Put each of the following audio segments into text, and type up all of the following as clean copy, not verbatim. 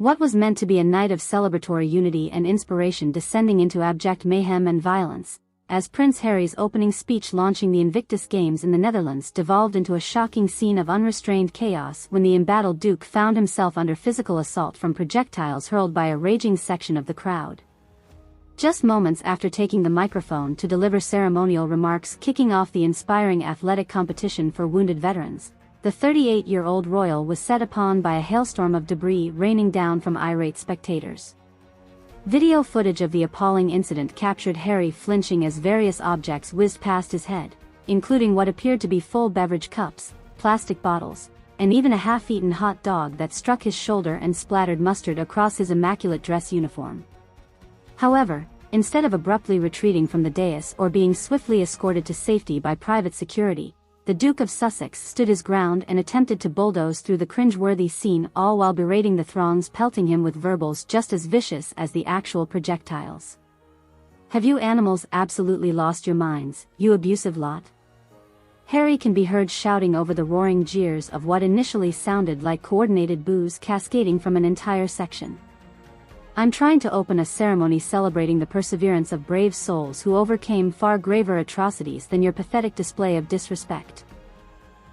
What was meant to be a night of celebratory unity and inspiration descending into abject mayhem and violence, as Prince Harry's opening speech launching the Invictus Games in the Netherlands devolved into a shocking scene of unrestrained chaos when the embattled Duke found himself under physical assault from projectiles hurled by a raging section of the crowd. Just moments after taking the microphone to deliver ceremonial remarks kicking off the inspiring athletic competition for wounded veterans, the 38-year-old royal was set upon by a hailstorm of debris raining down from irate spectators. Video footage of the appalling incident captured Harry flinching as various objects whizzed past his head, including what appeared to be full beverage cups, plastic bottles, and even a half-eaten hot dog that struck his shoulder and splattered mustard across his immaculate dress uniform. However, instead of abruptly retreating from the dais or being swiftly escorted to safety by private security, the Duke of Sussex stood his ground and attempted to bulldoze through the cringe-worthy scene, all while berating the throngs pelting him with verbals just as vicious as the actual projectiles. "Have you animals absolutely lost your minds, you abusive lot?" Harry can be heard shouting over the roaring jeers of what initially sounded like coordinated boos cascading from an entire section. "I'm trying to open a ceremony celebrating the perseverance of brave souls who overcame far graver atrocities than your pathetic display of disrespect."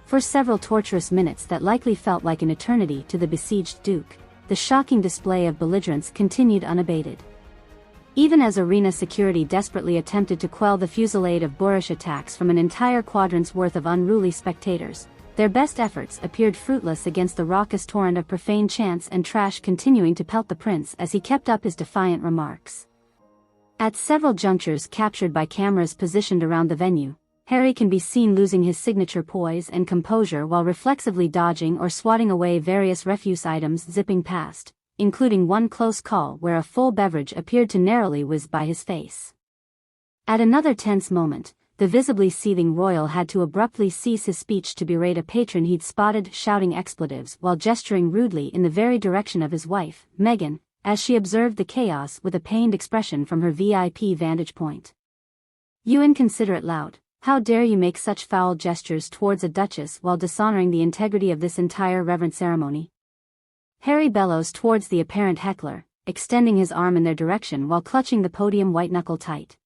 For several torturous minutes that likely felt like an eternity to the besieged Duke, the shocking display of belligerence continued unabated. Even as arena security desperately attempted to quell the fusillade of boorish attacks from an entire quadrant's worth of unruly spectators, their best efforts appeared fruitless against the raucous torrent of profane chants and trash continuing to pelt the prince as he kept up his defiant remarks. At several junctures captured by cameras positioned around the venue, Harry can be seen losing his signature poise and composure while reflexively dodging or swatting away various refuse items zipping past, including one close call where a full beverage appeared to narrowly whiz by his face. At another tense moment, the visibly seething royal had to abruptly cease his speech to berate a patron he'd spotted shouting expletives while gesturing rudely in the very direction of his wife, Meghan, as she observed the chaos with a pained expression from her VIP vantage point. "You inconsiderate lout, how dare you make such foul gestures towards a duchess while dishonoring the integrity of this entire reverent ceremony?" Harry bellows towards the apparent heckler, extending his arm in their direction while clutching the podium white-knuckle tight.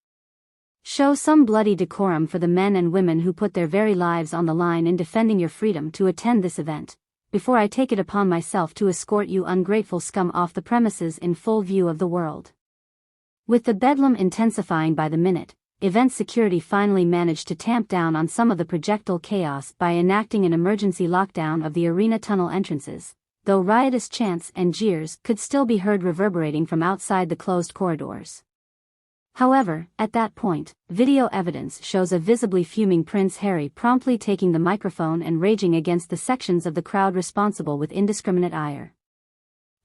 "Show some bloody decorum for the men and women who put their very lives on the line in defending your freedom to attend this event, before I take it upon myself to escort you ungrateful scum off the premises in full view of the world." With the bedlam intensifying by the minute, event security finally managed to tamp down on some of the projectile chaos by enacting an emergency lockdown of the arena tunnel entrances, though riotous chants and jeers could still be heard reverberating from outside the closed corridors. However, at that point, video evidence shows a visibly fuming Prince Harry promptly taking the microphone and raging against the sections of the crowd responsible with indiscriminate ire.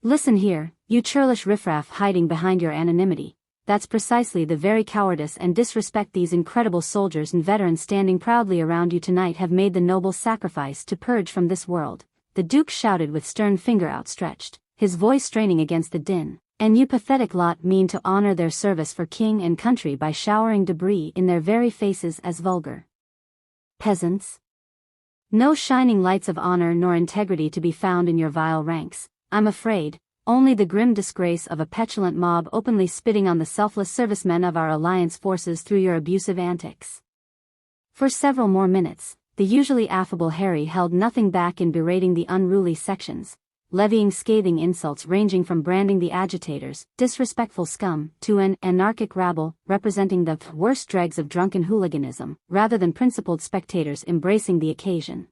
"Listen here, you churlish riffraff hiding behind your anonymity. That's precisely the very cowardice and disrespect these incredible soldiers and veterans standing proudly around you tonight have made the noble sacrifice to purge from this world," the Duke shouted with stern finger outstretched, his voice straining against the din. "And you pathetic lot mean to honor their service for king and country by showering debris in their very faces as vulgar peasants? No shining lights of honor nor integrity to be found in your vile ranks, I'm afraid, only the grim disgrace of a petulant mob openly spitting on the selfless servicemen of our alliance forces through your abusive antics." For several more minutes, the usually affable Harry held nothing back in berating the unruly sections, levying scathing insults ranging from branding the agitators disrespectful scum to an anarchic rabble representing the worst dregs of drunken hooliganism, rather than principled spectators embracing the occasion.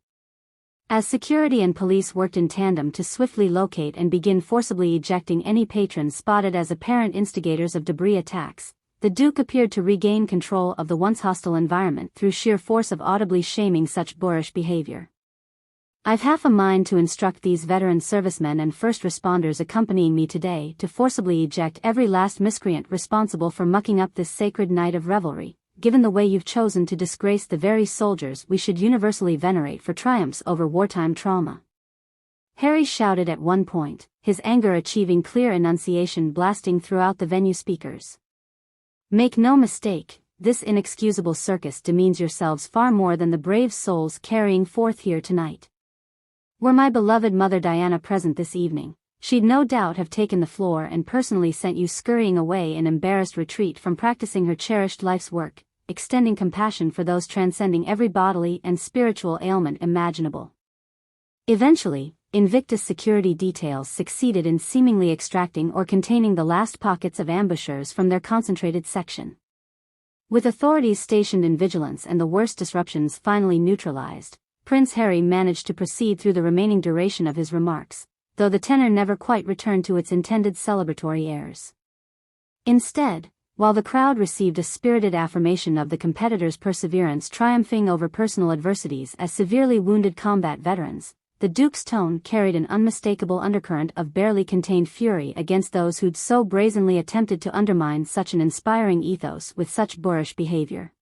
As security and police worked in tandem to swiftly locate and begin forcibly ejecting any patrons spotted as apparent instigators of debris attacks, the Duke appeared to regain control of the once hostile environment through sheer force of audibly shaming such boorish behavior. "I've half a mind to instruct these veteran servicemen and first responders accompanying me today to forcibly eject every last miscreant responsible for mucking up this sacred night of revelry, given the way you've chosen to disgrace the very soldiers we should universally venerate for triumphs over wartime trauma." Harry shouted at one point, his anger achieving clear enunciation blasting throughout the venue speakers. "Make no mistake, this inexcusable circus demeans yourselves far more than the brave souls carrying forth here tonight. Were my beloved Mother Diana present this evening, she'd no doubt have taken the floor and personally sent you scurrying away in embarrassed retreat from practicing her cherished life's work, extending compassion for those transcending every bodily and spiritual ailment imaginable. Eventually, Invictus security details succeeded in seemingly extracting or containing the last pockets of ambushers from their concentrated section. With authorities stationed in vigilance and the worst disruptions finally neutralized, Prince Harry managed to proceed through the remaining duration of his remarks, though the tenor never quite returned to its intended celebratory airs. Instead, while the crowd received a spirited affirmation of the competitors' perseverance triumphing over personal adversities as severely wounded combat veterans, the Duke's tone carried an unmistakable undercurrent of barely contained fury against those who'd so brazenly attempted to undermine such an inspiring ethos with such boorish behavior.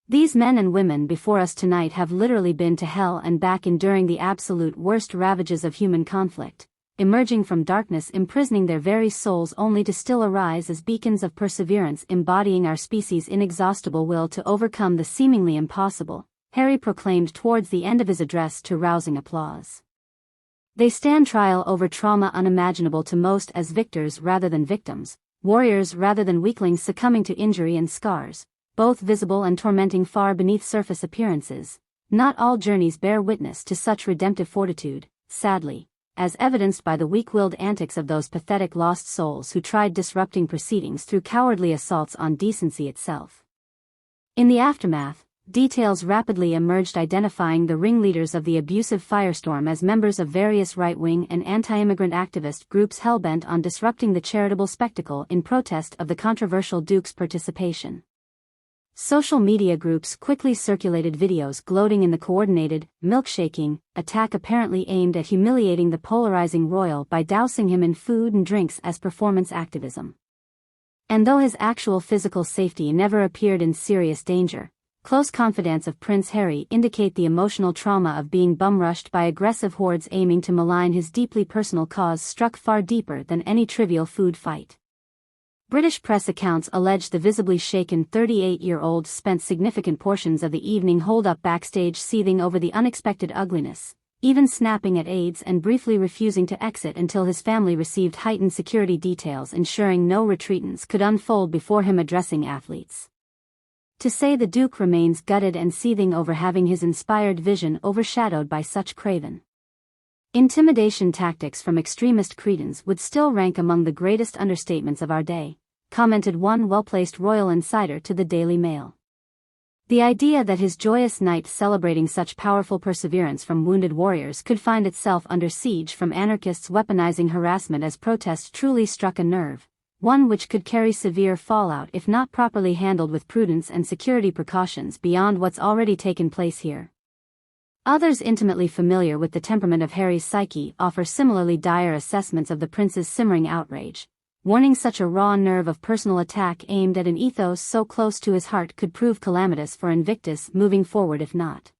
These men and women before us tonight have literally been to hell and back enduring the absolute worst ravages of human conflict, emerging from darkness imprisoning their very souls only to still arise as beacons of perseverance embodying our species' inexhaustible will to overcome the seemingly impossible, Harry proclaimed towards the end of his address to rousing applause. They stand trial over trauma unimaginable to most as victors rather than victims, warriors rather than weaklings succumbing to injury and scars, both visible and tormenting far beneath surface appearances. Not all journeys bear witness to such redemptive fortitude, sadly, as evidenced by the weak-willed antics of those pathetic lost souls who tried disrupting proceedings through cowardly assaults on decency itself. In the aftermath, details rapidly emerged identifying the ringleaders of the abusive firestorm as members of various right-wing and anti-immigrant activist groups hell-bent on disrupting the charitable spectacle in protest of the controversial Duke's participation. Social media groups quickly circulated videos gloating in the coordinated, milkshaking attack apparently aimed at humiliating the polarizing royal by dousing him in food and drinks as performance activism. And though his actual physical safety never appeared in serious danger, close confidants of Prince Harry indicate the emotional trauma of being bum-rushed by aggressive hordes aiming to malign his deeply personal cause struck far deeper than any trivial food fight. British press accounts allege the visibly shaken 38-year-old spent significant portions of the evening holed up backstage seething over the unexpected ugliness, even snapping at aides and briefly refusing to exit until his family received heightened security details ensuring no retreatants could unfold before him addressing athletes. To say the Duke remains gutted and seething over having his inspired vision overshadowed by such craven intimidation tactics from extremist cretins would still rank among the greatest understatements of our day, commented one well-placed royal insider to the Daily Mail. The idea that his joyous night celebrating such powerful perseverance from wounded warriors could find itself under siege from anarchists weaponizing harassment as protest truly struck a nerve, one which could carry severe fallout if not properly handled with prudence and security precautions beyond what's already taken place here. Others intimately familiar with the temperament of Harry's psyche offer similarly dire assessments of the prince's simmering outrage, warning such a raw nerve of personal attack aimed at an ethos so close to his heart could prove calamitous for Invictus moving forward if not